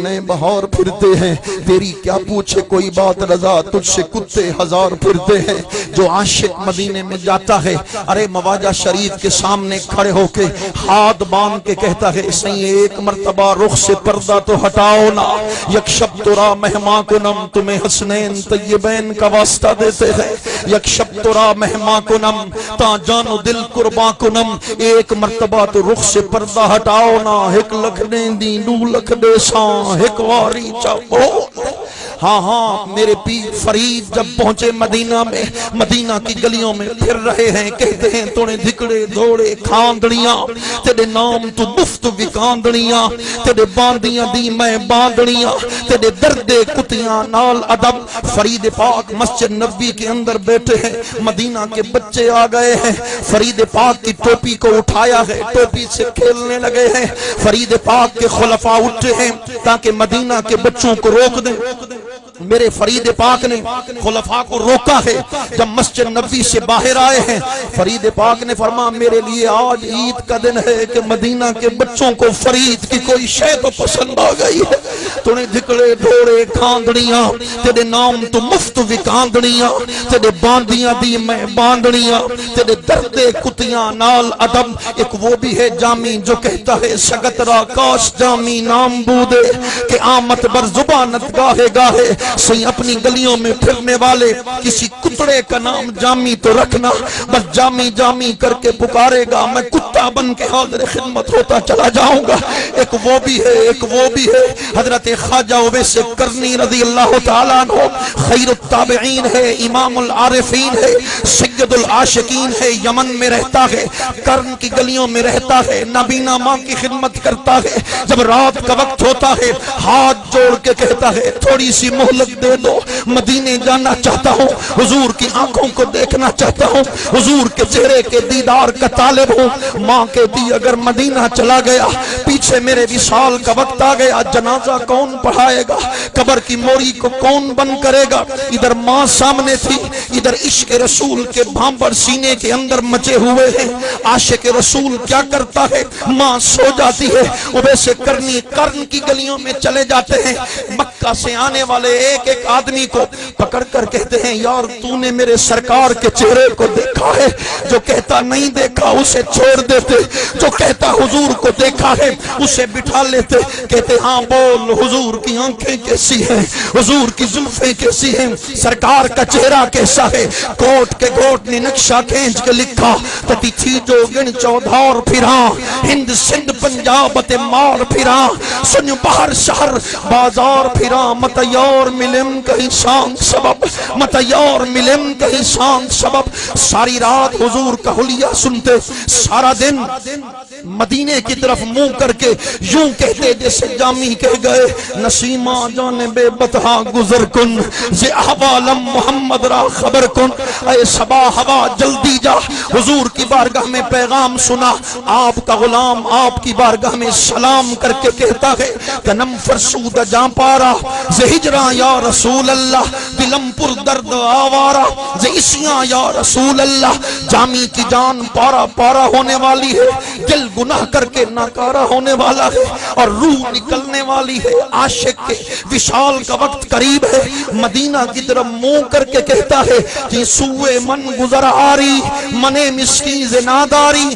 نئے بہار پھرتے ہیں، تیری کیا پوچھے کوئی بات رضا، تجھ سے کتے ہزار پھرتے ہیں۔ جو عاشق مدینے میں جاتا ہے، ارے مواجہ شریف کے سامنے کھڑے ہو کے ہاتھ باندھ کے کہتا ہے سہی ایک مرتبہ رخ سے پردہ تو ہٹاؤ نا، یک شب ترا مہماں کنم، تمہیں حسنین طیبین کا واسطہ دیتے ہیں، یک شب ترا مہماں کنم تا جانو دل قرباں کنم، ایک مرتبہ تو رخ سے پردہ ہٹاؤ نا، ہک لکھ دیں دی نو لکھ دے ساں ہک واری چاہو۔ ہاں میرے پیر فرید جب پہنچے مدینہ میں، مدینہ کی گلیوں میں پھر رہے ہیں، کہتے ہیں تونے دھکڑے دھوڑے کھاندڑیاں، تیرے نام تو مفت وکاندڑیاں، تیرے باندیاں دی میں باندڑیاں، تیرے درد کتیاں نال ادب۔ فرید پاک مسجد نبی کے اندر بیٹھے ہیں، مدینہ کے بچے آ گئے ہیں، فرید پاک کی ٹوپی کو اٹھایا ہے، ٹوپی سے کھیلنے لگے ہیں، فرید پاک کے خلفاء اٹھے ہیں تاکہ مدینہ کے بچوں کو روک دیں۔ میرے فرید پاک نے خلفاء کو روکا ہے، جب مسجد نبی سے باہر آئے ہیں فرید پاک نے فرمایا میرے لیے آج عید کا دن ہے کہ مدینہ کے بچوں کو فرید کی کوئی شے تو پسند آ گئی ہے، تو نے دھکڑے ڈھوڑے کھاندڑیاں، تیرے نام تو مفت وکاندڑیاں، تیرے باندیاں دی میں باندڑیاں، تیرے درد کتیاں نال ادب۔ ایک وہ بھی ہے جامی جو کہتا ہے سگت را کاش جامی نام بودے کہ آمد بر زبانت گاہے گاہے، صحیح اپنی گلیوں میں پھرنے والے کسی کتڑے کا نام جامی تو رکھنا، بس جامی جامی کر کے پکارے گا میں کتا بن کے حاضر خدمت ہوتا چلا جاؤں گا۔ ایک وہ بھی ہے، ایک وہ بھی ہے حضرت خواجہ اویس کرنی رضی اللہ تعالیٰ عنہ، خیر التابعین ہے، امام العارفین ہے، سید العاشقین ہے، یمن میں رہتا ہے، کرن کی گلیوں میں رہتا ہے، نابینا ماں کی خدمت کرتا ہے، جب رات کا وقت ہوتا ہے ہاتھ جوڑ کے کہتا ہے تھوڑی سی مہلت دے دو، مدینے جانا چاہتا ہوں، حضور کی آنکھوں کو دیکھنا چاہتا ہوں، حضور کے چہرے کے دیدار کا طالب ہوں۔ ماں کہتی اگر مدینہ چلا گیا پیچھے میرے وصال کا وقت آ گیا، جنازہ کون پڑھائے گا، قبر کی موری کو کون بند کرے گا۔ ادھر ماں سامنے تھی، ادھر عشق رسول کے بھانپر سینے کے اندر مچے ہوئے ہیں۔ عاشق رسول کیا کرتا ہے، ماں سو جاتی ہے، اویس کرنی کرن کی گلیوں میں چلے جاتے ہیں، مکہ سے آنے والے ایک ایک آدمی کو پکڑ کر کہتے ہیں یار تو نے میرے سرکار کے چہرے کو دیکھا ہے، جو کہتا نہیں دیکھا اسے چھوڑ دیتے، جو کہتا حضور کو دیکھا ہے اسے بٹھا لیتے۔ کہتے ہاں بول حضور کی آنکھیں کیسی ہیں، حضور کی زلفیں کیسی ہیں، سرکار کا چہرہ کیسا ہے۔ کوٹ کے گوٹ نے نقشہ کھینچ کے لکھا تتی تھی جو گن چودھار پھراں، ہند سندھ پنجاب تے مار پھراں، سن باہر شہر بازار پھراں، متیار ملم کہیں سانگ سبب، متیار ملم کہیں سانگ سبب۔ ساری رات حضور کا حلیہ سنتے، سارا دن مدینے کی طرف منہ کر کے یوں کہتے جیسے جامی کہہ گئے نسیمہ جانب بطحا گزر کن، زی احوالم محمد را خبر کن، اے صبا ہوا جلدی جا۔ حضور کی بارگاہ میں پیغام سنا، آپ کا غلام آپ کی بارگاہ میں سلام کر کے کہتا ہے تنم فرسود جاں پارا زی ہجراں یا رسول اللہ، دلم پر درد آوارا زی اسیاں یا رسول اللہ۔ جامی کی جان پارا پارا ہونے والی ہے، دل گناہ کر کے ناکارہ ہونے والا ہے، اور روح نکلنے والی ہے۔ عاشق کے وصال کا وقت قریب ہے، مدینہ کی طرف منہ کر کے کہتا ہے کہ سوئے من گزر آری منے مسکی زناداری۔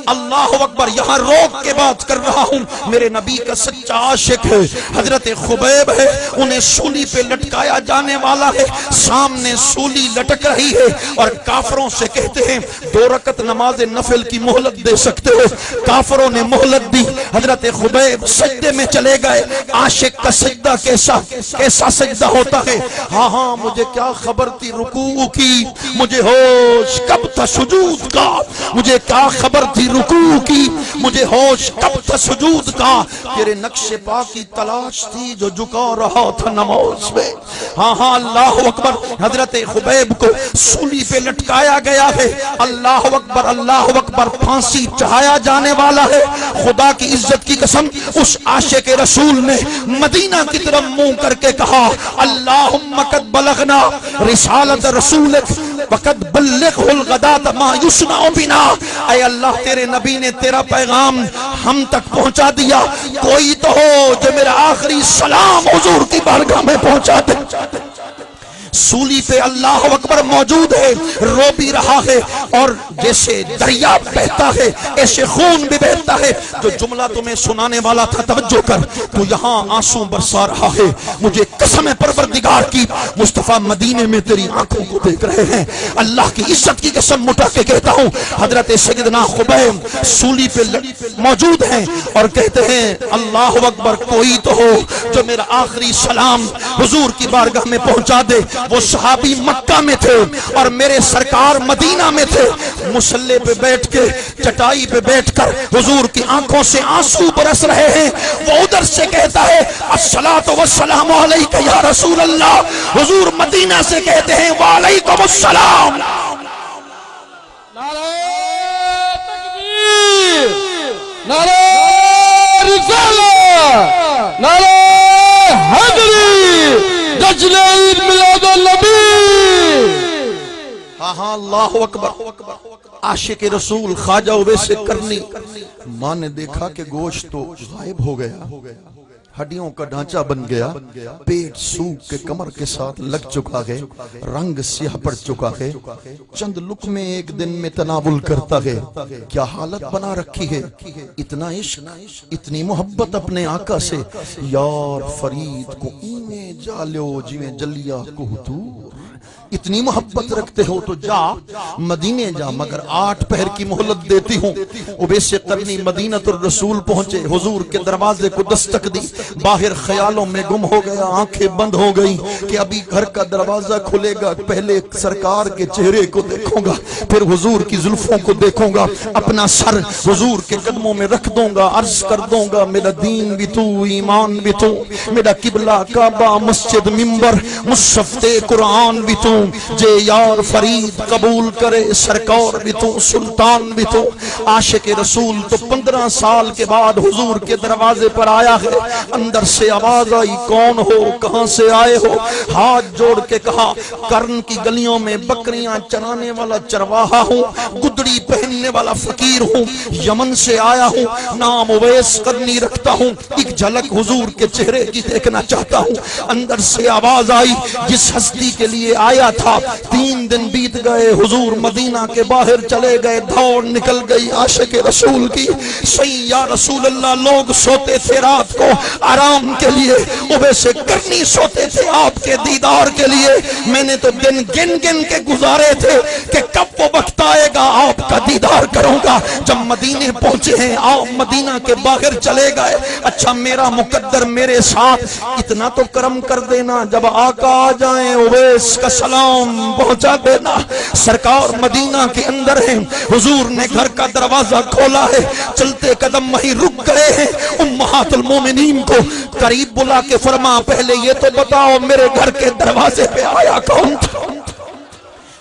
اللہ اکبر، یہاں روک کے بات کر رہا ہوں، میرے نبی کا سچا عاشق ہے، حضرت خبیب ہے، انہیں سولی پہ لٹکایا جانے والا ہے، سامنے سولی لٹک رہی ہے، اور کافروں سے کہتے ہیں 2 رکعت نماز نفل کی مہلت دے سکتے ہو، کافروں نے مہلت دی۔ حضرت خبیب سجدے میں چلے گئے۔ عاشق کا سجدہ کیسا سجدہ ہوتا ہے؟ ہاں مجھے کیا خبر تھی رکوع کی، مجھے ہوش کب تھا سجود کا، مجھے کیا خبر تھی رکوع کی، مجھے ہوش کب تھا سجود کا، تیرے نقش پا کی تلاش تھی جو جھکا رہا تھا نماز میں۔ ہاں اللہ اکبر، حضرت خبیب کو سولی پہ لٹکایا گیا ہے، اللہ اکبر اللہ اکبر، پھانسی چڑھایا جانے والا ہے۔ خدا کی عزت کی قسم، اس عاشق رسول نے مدینہ کی طرف منہ کر کے کہا اللہم قد بلغنا رسالت رسولک وقد بلغ الغداۃ ما یصنع بنا، اے اللہ تیرے نبی نے تیرا پیغام ہم تک پہنچا دیا، کوئی تو ہو جو میرا آخری سلام حضور کی بارگاہ میں پہنچا دے۔ سولی پہ اللہ اکبر موجود ہے، رو بھی رہا ہے، اور جیسے دریا بہتا ہے ایسے خون بھی بہتا ہے۔ جو جملہ تمہیں سنانے والا تھا توجہ کر، تو یہاں آنسو برسا رہا ہے، مجھے قسم پروردگار کی مصطفیٰ مدینے میں تیری آنکھوں کو دیکھ رہے ہیں، اللہ کی عزت کی قسم اٹھا کے کہتا ہوں، حضرت سیدنا خبیب سولی پہ موجود ہیں اور کہتے ہیں اللہ اکبر، کوئی تو ہو جو میرا آخری سلام حضور کی بارگاہ میں پہنچا دے۔ وہ صحابی مکہ میں تھے اور میرے سرکار مدینہ میں تھے، مصلی پہ بیٹھ کے چٹائی پہ بیٹھ کر حضور کی آنکھوں سے آنسو برس رہے ہیں۔ وہ ادھر سے کہتا ہے الصلاۃ والسلام علیک یا رسول اللہ، حضور مدینہ سے کہتے ہیں وعلیکم السلام۔ نعرہ تکبیر، نعرہ رسالہ، نعرہ حیدری، جشن عید میلاد النبی۔ ہاں اللہ اکبر۔ عاشق رسول خواجہ اویس کرنی، ماں نے دیکھا کہ گوشت تو غائب ہو گیا، ہڈیوں کا ڈھانچہ بن گیا، پیٹ سوکھ کے کمر کے ساتھ لگ چکا ہے، رنگ سیاہ پڑ چکا ہے، چند لقمے ایک دن میں تناول کرتا ہے۔ کیا حالت بنا رکھی ہے، اتنا عشق، اتنی محبت اپنے آقا سے۔ یار فرید کو اینے جالو جی میں جلیا کو دور، اتنی محبت رکھتے ہو تو جا مدینے جا، مگر 8 پہر کی مہلت دیتی ہوں۔ اویس قرنی مدینۃ الرسول پہنچے، حضور کے دروازے کو دستک دی، باہر خیالوں میں گم ہو گیا، آنکھیں بند ہو گئی کہ ابھی گھر کا دروازہ کھلے گا، پہلے سرکار کے چہرے کو دیکھوں گا، پھر حضور کی زلفوں کو دیکھوں گا، اپنا سر حضور کے قدموں میں رکھ دوں گا، عرض کر دوں گا میرا دین بھی تو، ایمان بھی تو، میرا قبلہ کعبہ مسجد منبر مصحف قرآن بھی تو، جے یار فرید قبول کرے سرکار بھی تو، سلطان بھی تو۔ عاشق رسول تو 15 سال کے بعد حضور کے دروازے پر آیا ہے، اندر سے آواز آئی کون ہو، کہاں سے آئے ہو؟ ہاتھ جوڑ کے کہا کرن کی گلیوں میں بکریاں چرانے والا چرواہا ہوں، گدڑی پہننے والا فقیر ہوں، یمن سے آیا ہوں، نام اویس قرنی رکھتا ہوں، ایک جھلک حضور کے چہرے کی دیکھنا چاہتا ہوں۔ اندر سے آواز آئی جس ہستی کے لیے آیا تھا، 3 دن بیت گئے، حضور مدینہ کے باہر چلے گئے، دوڑ نکل گئی عاشق رسول کی۔ صحیح یا رسول اللہ، لوگ سوتے تھے رات کو آرام کے لیے، اویس قرنی سوتے تھے آپ کے دیدار کے لیے۔ میں نے تو دن گن گن کے گزارے تھے کہ کب وہ وقت آئے گا آپ کا دیدار کروں گا۔ جب مدینے پہنچے ہیں، آپ مدینہ کے باہر چلے گئے، اچھا میرا مقدر میرے ساتھ اتنا تو کرم کر دینا، جب آقا آ جائیں اویس کا سلام پہنچا دینا۔ سرکار مدینہ کے اندر ہیں، حضور نے گھر کا دروازہ کھولا ہے، چلتے قدم وہیں رک گئے ہیں۔ امہات المومنین کو قریب بلا کے فرما پہلے یہ تو بتاؤ میرے گھر کے دروازے پہ آیا کون تھا؟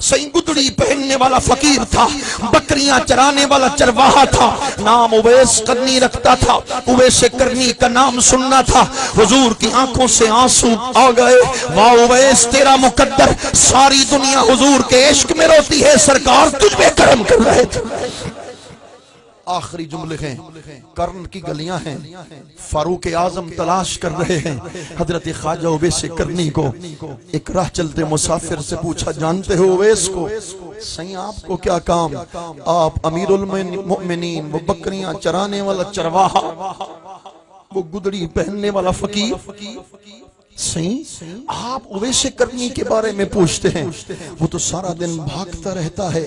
صحیح گدڑی پہننے والا فقیر تھا، بکریاں چرانے والا چرواہا تھا، نام اویس قرنی رکھتا تھا۔ اویس قرنی کا نام سننا تھا، حضور کی آنکھوں سے آنسو آ گئے۔ واہ اویس تیرا مقدر، ساری دنیا حضور کے عشق میں روتی ہے، سرکار تجھ پہ کرم کر رہے تھے۔ آخری جملے ہیں، کرن کی گلیاں ہیں، فاروق اعظم تلاش کر رہے ہیں۔ حضرت خواجہ اویس کرنی کو ایک راہ چلتے مسافر سے پوچھا جانتے ہو اویس کو؟ سائیں آپ کو کیا کام؟ آپ امیر المؤمنین، وہ بکریاں چرانے والا چرواہا، وہ گدڑی پہننے والا فقیر، آپ اویس کرنی کے بارے میں پوچھتے ہیں؟ وہ تو سارا دن بھاگتا رہتا ہے،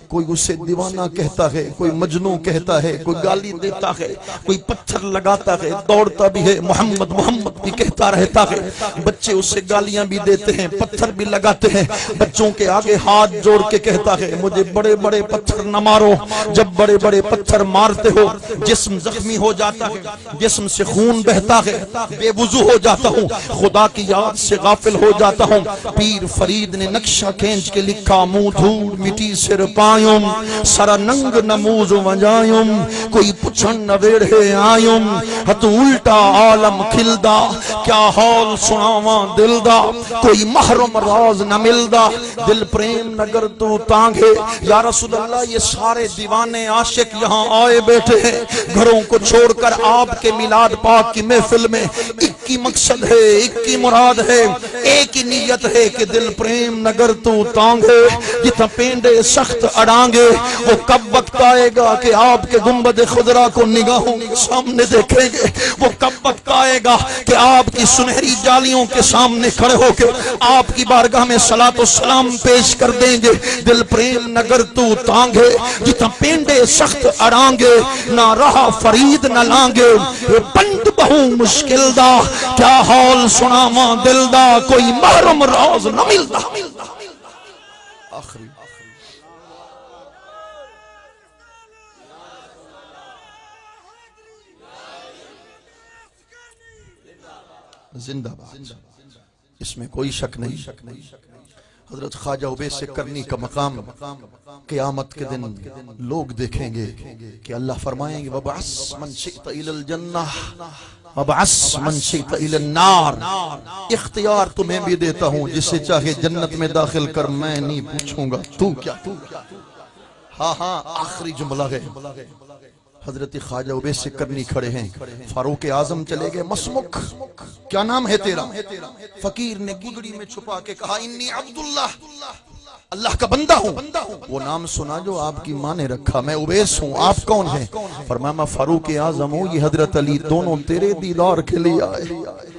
کوئی اسے دیوانہ کہتا ہے، کوئی مجنوں کہتا ہے، کوئی گالی دیتا ہے، کوئی پتھر لگاتا ہے، دوڑتا بھی ہے، محمد محمد بھی کہتا رہتا ہے، بچے اسے گالیاں بھی دیتے ہیں، پتھر بھی لگاتے ہیں، بچوں کے آگے ہاتھ جوڑ کے کہتا ہے مجھے بڑے بڑے پتھر نہ مارو، جب بڑے بڑے پتھر مارتے ہو جسم زخمی ہو جاتا ہے، جسم سے خون بہتا ہے، بے وضو ہو جاتا ہوں، خود خدا کی یاد سے غافل ہو جاتا ہوں۔ پیر فرید نے نقشہ کھینچ کے لکھا، منہ دھول مٹی سر پایوں، سرا ننگ نموز وجایم، کوئی پچھن نویڑے آئیم، ہتو الٹا عالم کھلدا، کیا حال سناواں دل دا، کوئی محرم راز نہ ملدا، دل پریم نگر تو تانگے۔ یا رسول اللہ، یہ سارے دیوانے عاشق یہاں آئے بیٹھے ہیں، گھروں کو چھوڑ کر آپ کے میلاد پاک کی محفل میں۔ ایک ہی مقصد ہے، ایک ہی مراد ہے، ایک ہی نیت ہے کہ دل پریم نگر تو تانگے، جتنا پینڈے سخت اڑانگے۔ وہ کب وقت آئے گا کہ آپ کے گنبد خضرا کو نگاہوں کے سامنے دیکھیں گے؟ وہ کب وقت آئے گا کہ آپ کی سنہری جالیوں کے سامنے کھڑے ہو کے آپ کی بارگاہ میں صلاۃ و سلام پیش کر دیں گے؟ دل پریم نگر تو تانگے، جتنا پینڈے سخت اڑانگے، نہ رہا فرید نہ لانگے، بند بہو مشکل دا، کیا حال سناواں دل دا، کوئی محرم راز نہ ملدا۔ آخری زندہ باد، اس میں کوئی شک نہیں۔ حضرت خواجہ اویس سے کرنی کا مقام قیامت کے دن لوگ دیکھیں گے کہ اللہ فرمائیں گے وَبَعَثْ مَنْ شِئْتَ إِلَى الْجَنَّةِ وَبَعَثْ مَنْ شِئْتَ إِلَى النَّارِ۔ اختیار تمہیں بھی دیتا ہوں، جسے چاہے جنت میں داخل کر، میں نہیں پوچھوں گا تو کیا۔ ہاں آخری جملہ ہے۔ حضرت خواجہ اویس سے کرنی کھڑے ہیں، فاروق اعظم چلے گئے، مسمک کیا نام ہے تیرا؟ فقیر نے گدڑی میں چھپا کے کہا انی عبداللہ، اللہ کا بندہ ہوں۔ وہ نام سنا جو آپ کی ماں نے رکھا، میں اویس ہوں، آپ کون ہیں؟ فرمایا میں فاروق اعظم ہوں، یہ حضرت علی دونوں تیرے دیدار کے لیے آئے۔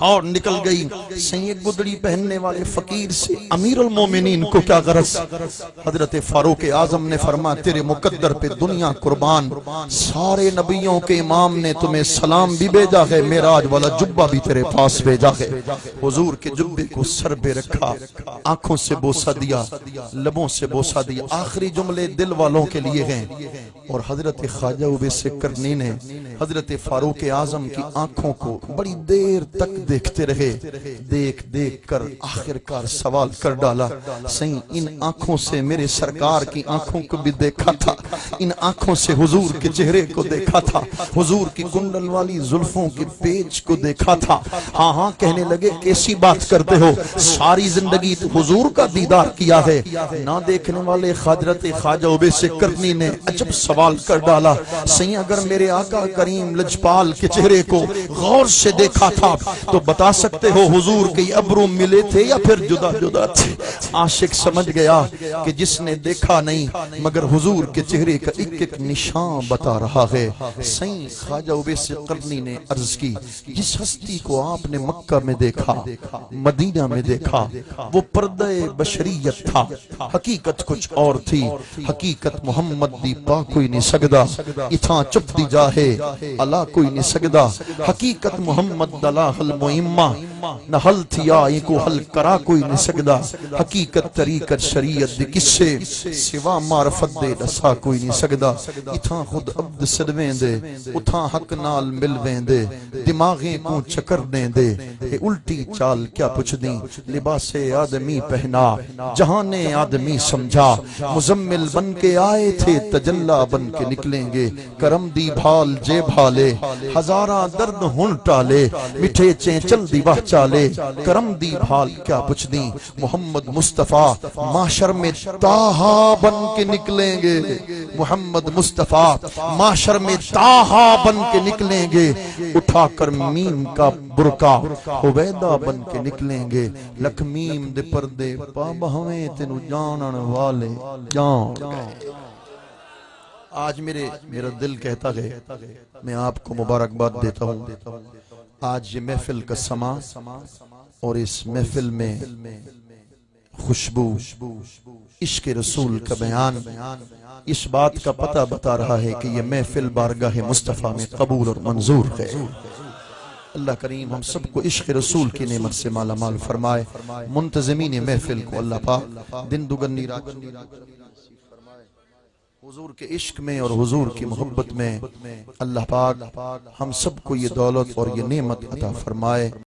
اور نکل گئی۔ سید گدڑی پہننے والے فقیر سے امیر المومنین کو کیا غرض؟ حضرت فاروق اعظم نے فرمایا تیرے مقدر پہ دنیا قربان، سارے نبیوں کے امام نے تمہیں سلام بھی بھیجا ہے، معراج والا جبہ بھی تیرے پاس بھیجا ہے۔ حضور کے جبے کو سر پہ رکھا، آنکھوں سے بوسہ دیا، لبوں سے بوسہ دیا۔ آخری جملے دل والوں کے لیے ہیں۔ اور حضرت خواجہ اویس کرنی نے حضرت فاروق اعظم کی آنکھوں کو بڑی دیر تک دیکھتے رہے، دیکھ دیکھ کر آخرکار سوال کر ڈالا، سہی ان آنکھوں سے میرے سرکار کی آنکھوں کو بھی دیکھا تھا، ان آنکھوں سے حضور کے چہرے کو دیکھا تھا، حضور کی کنڈل والی زلفوں کے پیچ کو دیکھا تھا۔ ہاں کہنے لگے کیسی بات کرتے ہو، ساری زندگی تو حضور کا دیدار کیا ہے۔ نہ دیکھنے والے حضرت خواجہ اویس کرنی نے عجب سوال کر ڈالا، سہی اگر میرے آقا کریم لجپال کے چہرے کو غور سے دیکھا تھا تو بتا سکتے ہو حضور کے ابرو ملے تھے یا پھر جدا جدا تھے؟ عاشق سمجھ گیا کہ جس نے دیکھا نہیں مگر حضور کے چہرے کا ایک ایک نشان بتا رہا ہے۔ سید خواجہ اویس قرنی نے عرض کی جس ہستی کو آپ نے مکہ میں دیکھا، مدینہ میں دیکھا، وہ پردہ بشریت تھا، حقیقت کچھ اور تھی۔ حقیقت محمد دی پا کوئی نہیں سکدا، اتھاں چپ دی جاہے اللہ کوئی نہیں سکدا۔ حقیقت محمد دلا حل مہمہ نہ حل تھیا یہ کو حل کرا کوئی نہیں سکدا۔ حقیقت طریقت شریعت دی کسے سوا معرفت دے دسا کوئی نہیں سکدا۔ اتھاں خود عبد صدویں دے، اتھاں حق نال ملویں دے، دماغیں کو چکر دیں دے، اے الٹی چال کیا پوچھ دیں، لباس آدمی پہنا جہان آدمی سمجھا، مزمل بن کے آئے تھے تجلا بن کے نکلیں گے، کرم دی بھال جے بھالے ہزارہ درد ہن ٹالے، مٹھے چینچل دی واہ چالے، کرم دی بھال کیا پوچھ دیں، محمد مصطفیٰ معاشر میں تاہا بن کے نکلیں گے، محمد مصطفیٰ معاشر میں تاہا بن کے نکلیں گے، اٹھا کر میم کا برکا حویدہ بن کے نکلیں گے، لکھ میم دے پردے پا بہویں تینو جانن والے جان گئے۔ آج میرا دل کہتا ہے، میں آپ کو مبارکباد دیتا ہوں، آج یہ محفل کا سما اور اس محفل میں خوشبو عشق رسول کا بیان اس بات کا پتہ بتا رہا ہے کہ یہ محفل بارگاہ مصطفیٰ میں قبول اور منظور ہے۔ اللہ کریم ہم سب کو عشق رسول کی نعمت سے مالا مال فرمائے، منتظمین محفل کو اللہ پاک دن دگنی رات فرمائے، حضور کے عشق میں اور حضور کی محبت میں اللہ پاک ہم سب کو یہ دولت اور یہ نعمت عطا فرمائے۔